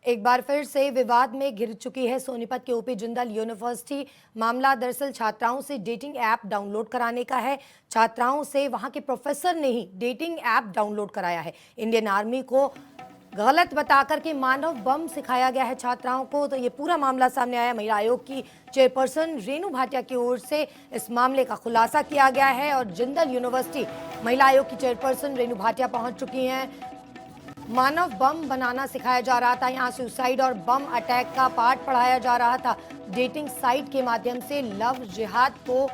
एक बार फिर से विवाद में घिर चुकी है सोनीपत के ओपी जिंदल यूनिवर्सिटी। मामला दरअसल छात्राओं से डेटिंग ऐप डाउनलोड कराने का है। छात्राओं से वहां के प्रोफेसर ने ही डेटिंग ऐप डाउनलोड कराया है। इंडियन आर्मी को गलत बताकर के मानव बम सिखाया गया है छात्राओं को। तो ये पूरा मामला सामने आया। महिला आयोग की चेयरपर्सन रेणु भाटिया की ओर से इस मामले का खुलासा किया गया है और जिंदल यूनिवर्सिटी महिला आयोग की चेयरपर्सन रेणु भाटिया पहुंच चुकी हैं। मानव बम बनाना सिखाया जा रहा था, यहाँ सुसाइड और बम अटैक का पाठ पढ़ाया जा रहा था। डेटिंग साइट के माध्यम से लव जिहाद को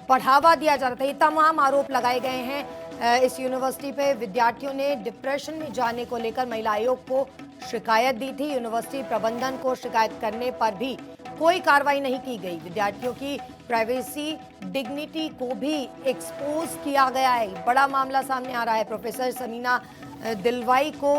बढ़ावा दिया जा रहा था। ये तमाम आरोप लगाए गए हैं इस यूनिवर्सिटी पे। विद्यार्थियों ने डिप्रेशन में जाने को लेकर महिला आयोग को शिकायत दी थी। यूनिवर्सिटी प्रबंधन को शिकायत करने पर भी कोई कार्रवाई नहीं की गई। विद्यार्थियों की प्राइवेसी डिग्निटी को भी एक्सपोज किया गया है। बड़ा मामला सामने आ रहा है। प्रोफेसर समीना दिलवाई को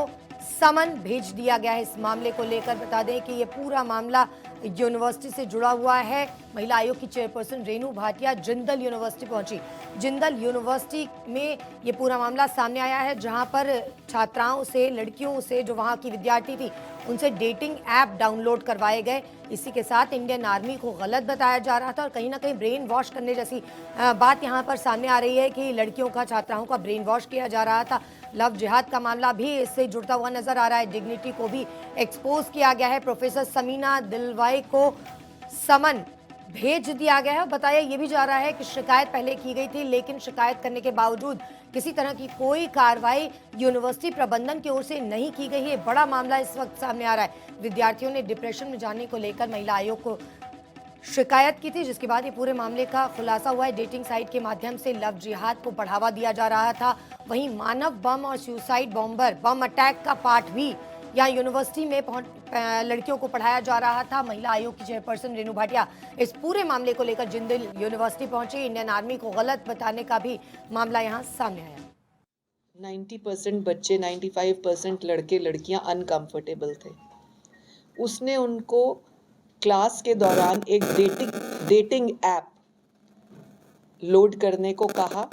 समन भेज दिया गया है। इस मामले को लेकर बता दें कि ये पूरा मामला यूनिवर्सिटी से जुड़ा हुआ है। महिला आयोग की चेयरपर्सन रेणु भाटिया जिंदल यूनिवर्सिटी पहुंची। जिंदल यूनिवर्सिटी में ये पूरा मामला सामने आया है, जहां पर छात्राओं से, लड़कियों से, जो वहां की विद्यार्थी थी, उनसे डेटिंग ऐप डाउनलोड करवाए गए। इसी के साथ इंडियन आर्मी को गलत बताया जा रहा था और कहीं ना कहीं ब्रेन वॉश करने जैसी बात यहाँ पर सामने आ रही है कि लड़कियों का, छात्राओं का ब्रेन वॉश किया जा रहा था। लव जिहाद का मामला भी इससे जुड़ता हुआ नजर आ रहा है। डिग्निटी को भी एक्सपोज किया गया है। प्रोफेसर समीना दिलवाई को समन भेज दिया गया है। बताया ये भी जा रहा है कि शिकायत पहले की गई थी, लेकिन शिकायत करने के बावजूद किसी तरह की कोई कार्रवाई यूनिवर्सिटी प्रबंधन की ओर से नहीं की गई है। बड़ा मामला इस वक्त सामने आ रहा है। विद्यार्थियों ने डिप्रेशन में जाने को लेकर महिला आयोग को शिकायत की थी, जिसके बाद ये पूरे मामले का खुलासा हुआ है। डेटिंग साइट के माध्यम से लव जिहाद को बढ़ावा दिया जा रहा था। वहीं मानव बम और सुसाइड बॉम्बर बम अटैक का पाठ भी यहाँ यूनिवर्सिटी में लड़कियों को पढ़ाया जा रहा था। महिला आयोग की चेयरपर्सन रेणु भाटिया इस पूरे मामले को लेकर जिंदल यूनिवर्सिटी पहुंची। इंडियन आर्मी को गलत बताने का भी मामला यहाँ सामने आया। 90% बच्चे, 95% लड़के लड़कियां अनकंफर्टेबल थे। उसने उनको क्लास के दौरान एक डेटिंग ऐप लोड करने को कहा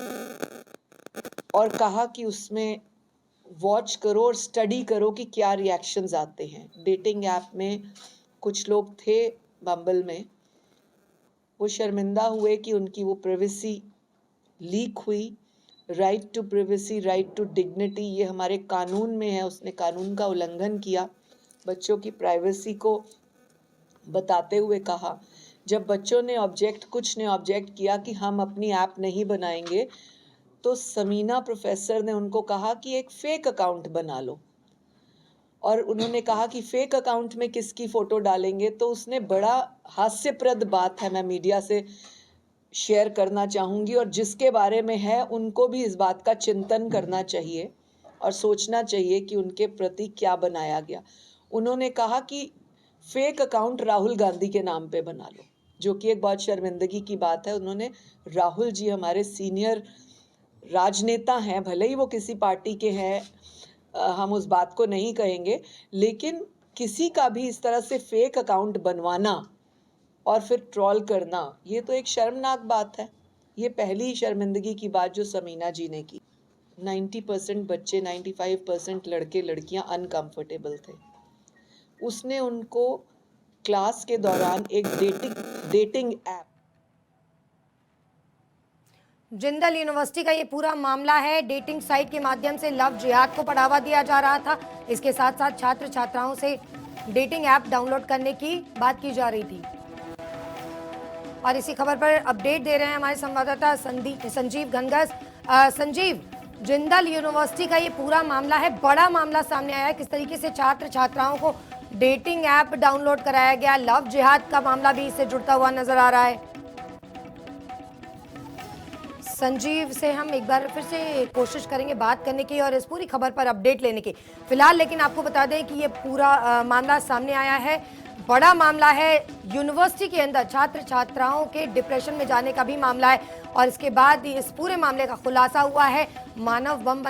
और कहा कि उसमें वॉच करो और स्टडी करो कि क्या रिएक्शंस आते हैं। डेटिंग ऐप में कुछ लोग थे बम्बल में, वो शर्मिंदा हुए कि उनकी वो प्राइवेसी लीक हुई। Right to privacy, right to dignity, ये हमारे कानून में है। उसने कानून का उल्लंघन किया। बच्चों की प्राइवेसी को बताते हुए कहा, जब बच्चों ने कुछ ने ऑब्जेक्ट किया कि हम अपनी ऐप नहीं बनाएंगे, तो समीना प्रोफेसर ने उनको कहा कि एक फेक अकाउंट बना लो। और उन्होंने कहा कि फेक अकाउंट में किसकी फोटो डालेंगे। तो उसने बड़ा हास्यप्रद बात है, मैं मीडिया से शेयर करना चाहूँगी, और जिसके बारे में है उनको भी इस बात का चिंतन करना चाहिए और सोचना चाहिए कि उनके प्रति क्या बनाया गया। उन्होंने कहा कि फेक अकाउंट राहुल गांधी के नाम पे बना लो, जो कि एक बहुत शर्मिंदगी की बात है। उन्होंने, राहुल जी हमारे सीनियर राजनेता हैं, भले ही वो किसी पार्टी के हैं, हम उस बात को नहीं कहेंगे, लेकिन किसी का भी इस तरह से फेक अकाउंट बनवाना और फिर ट्रोल करना, ये तो एक शर्मनाक बात है। ये पहली शर्मिंदगी की बात जो समीना जी ने की। 90% बच्चे, 95% लड़के लड़कियां अनकंफर्टेबल थे। उसने उनको क्लास के दौरान एक डेटिंग ऐप। जिंदल यूनिवर्सिटी का ये पूरा मामला है। डेटिंग साइट के माध्यम से लव जिहाद को बढ़ावा दिया जा रहा था। इसके साथ साथ छात्र छात्राओं से डेटिंग ऐप डाउनलोड करने की बात की जा रही थी। और इसी खबर पर अपडेट दे रहे हैं हमारे संवाददाता संजीव घनघस। संजीव, जिंदल यूनिवर्सिटी का ये पूरा मामला है, बड़ा मामला सामने आया है। किस तरीके से छात्र छात्राओं को डेटिंग ऐप डाउनलोड कराया गया, लव जिहाद का मामला भी इससे जुड़ता हुआ नजर आ रहा है। संजीव से हम एक बार फिर से कोशिश करेंगे बात करने की और इस पूरी खबर पर अपडेट लेने की। फिलहाल लेकिन आपको बता दें कि ये पूरा मामला सामने आया है, बड़ा मामला है। यूनिवर्सिटी के अंदर छात्र छात्राओं के डिप्रेशन में जाने का भी मामला है और इसके बाद इस पूरे मामले का खुलासा हुआ है। मानव बम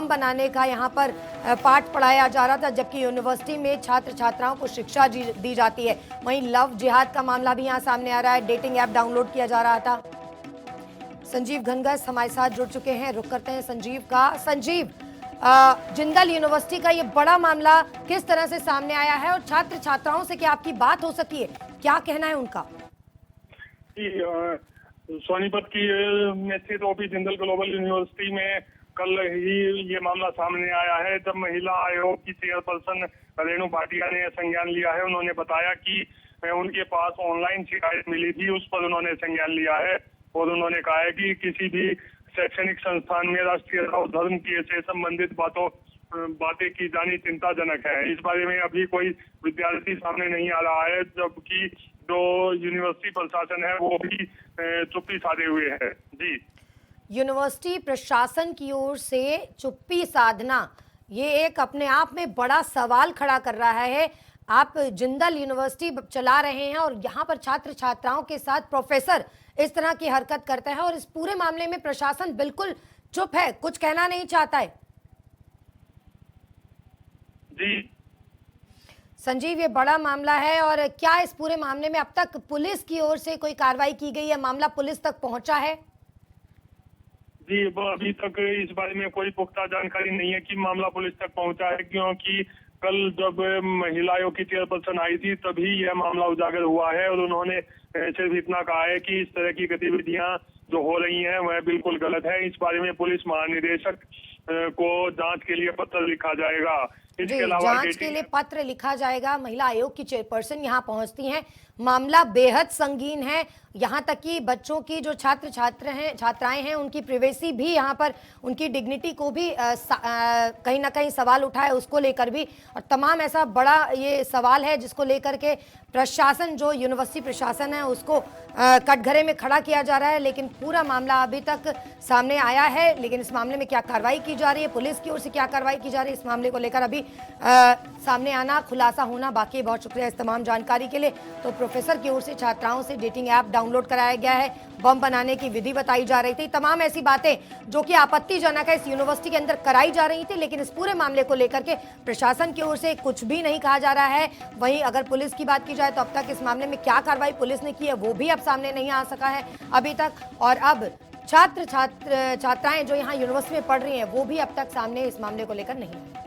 बनाने का यहाँ पर पाठ पढ़ाया जा रहा था, जबकि यूनिवर्सिटी में छात्र छात्राओं को शिक्षा दी जाती है। वहीं लव जिहाद का मामला भी यहाँ सामने आ रहा है। डेटिंग ऐप डाउनलोड किया जा रहा था। संजीव घनघस हमारे साथ जुड़ चुके हैं, रुक करते हैं संजीव का। संजीव, जिंदल यूनिवर्सिटी का ये बड़ा मामला किस तरह से सामने आया है और छात्र छात्राओं से क्या आपकी बात हो सकी है, क्या कहना है उनका? सोनीपत की में स्थित ओपी जिंदल ग्लोबल यूनिवर्सिटी में कल ही ये मामला सामने आया है, जब महिला आयोग की चेयरपर्सन रेणु भाटिया ने संज्ञान लिया है। उन्होंने बताया कि उनके पास ऑनलाइन शिकायत मिली थी, उस पर उन्होंने संज्ञान लिया है और उन्होंने कहा है कि किसी भी शैक्षणिक संस्थान में राष्ट्रीय और धर्म की से संबंधित बातें की जानी चिंताजनक है। इस बारे में अभी कोई विद्यार्थी सामने नहीं आ रहा है, जबकि जो यूनिवर्सिटी प्रशासन है वो भी चुप्पी साधे हुए है। जी, यूनिवर्सिटी प्रशासन की ओर से चुप्पी साधना ये एक अपने आप में बड़ा सवाल खड़ा कर रहा है। आप जिंदल यूनिवर्सिटी चला रहे हैं और यहाँ पर छात्र छात्राओं के साथ प्रोफेसर इस तरह की हरकत करते हैं और इस पूरे मामले में प्रशासन बिल्कुल चुप है, कुछ कहना नहीं चाहता है। जी संजीव, ये बड़ा मामला है और क्या इस पूरे मामले में अब तक पुलिस की ओर से कोई कार्रवाई की गई है? मामला पुलिस तक पहुंचा है? जी, अभी तक इस बारे में कोई पुख्ता जानकारी नहीं है कि मामला पुलिस तक पहुंचा है, क्योंकि कल जब महिला आयोग की चेयरपर्सन आई थी तभी यह मामला उजागर हुआ है और उन्होंने सिर्फ इतना कहा है कि इस तरह की गतिविधियां जो हो रही हैं वह बिल्कुल गलत है। इस बारे में पुलिस महानिदेशक को जांच के लिए पत्र लिखा जाएगा। जी, जांच के लिए पत्र लिखा जाएगा। महिला आयोग की चेयरपर्सन यहां पहुंचती हैं। मामला बेहद संगीन है, यहां तक कि बच्चों की जो छात्राएं हैं उनकी प्रिवेसी भी, यहां पर उनकी डिग्निटी को भी कहीं ना कहीं सवाल उठा है, उसको लेकर भी। और तमाम ऐसा बड़ा ये सवाल है जिसको लेकर के प्रशासन, जो यूनिवर्सिटी प्रशासन है, उसको कटघरे में खड़ा किया जा रहा है। लेकिन पूरा मामला अभी तक सामने आया है, लेकिन इस मामले में क्या कार्रवाई की जा रही है, पुलिस की ओर से क्या कार्रवाई की जा रही है, इस मामले को लेकर अभी सामने आना, खुलासा होना बाकी। बहुत शुक्रिया इस तमाम जानकारी के लिए। तो प्रोफेसर की ओर से छात्राओं से डेटिंग ऐप डाउनलोड कराया गया है, बम बनाने की विधि बताई जा रही थी, तमाम ऐसी बातें जो कि आपत्तिजनक है इस यूनिवर्सिटी के अंदर कराई जा रही थी। लेकिन इस पूरे मामले को लेकर के प्रशासन की ओर से कुछ भी नहीं कहा जा रहा है। वहीं अगर पुलिस की बात की जाए तो अब तक इस मामले में क्या कार्रवाई पुलिस ने की है वो भी अब सामने नहीं आ सका है अभी तक। और अब छात्राएं जो यहाँ यूनिवर्सिटी में पढ़ रही हैं वो भी अब तक सामने इस मामले को लेकर नहीं आई।